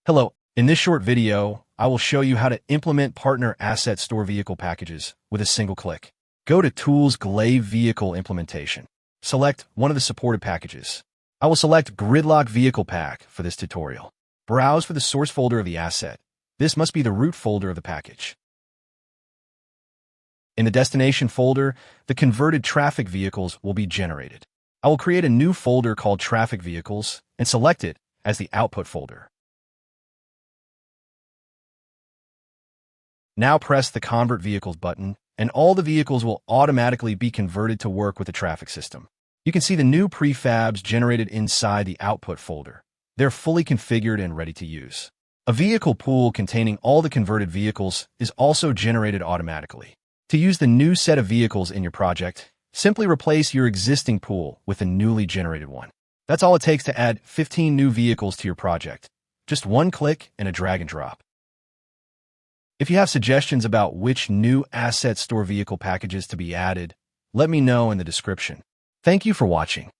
Hello, in this short video, I will show you how to implement partner asset store vehicle packages with a single click. Go to Tools, Gley Vehicle Implementation. Select one of the supported packages. I will select Gridlock Vehicle Pack for this tutorial. Browse for the source folder of the asset. This must be the root folder of the package. In the destination folder, the converted traffic vehicles will be generated. I will create a new folder called Traffic Vehicles and select it as the output folder. Now press the Convert Vehicles button, and all the vehicles will automatically be converted to work with the traffic system. You can see the new prefabs generated inside the output folder. They're fully configured and ready to use. A vehicle pool containing all the converted vehicles is also generated automatically. To use the new set of vehicles in your project, simply replace your existing pool with a newly generated one. That's all it takes to add 15 new vehicles to your project. Just one click and a drag and drop. If you have suggestions about which new asset store vehicle packages to be added, let me know in the description. Thank you for watching.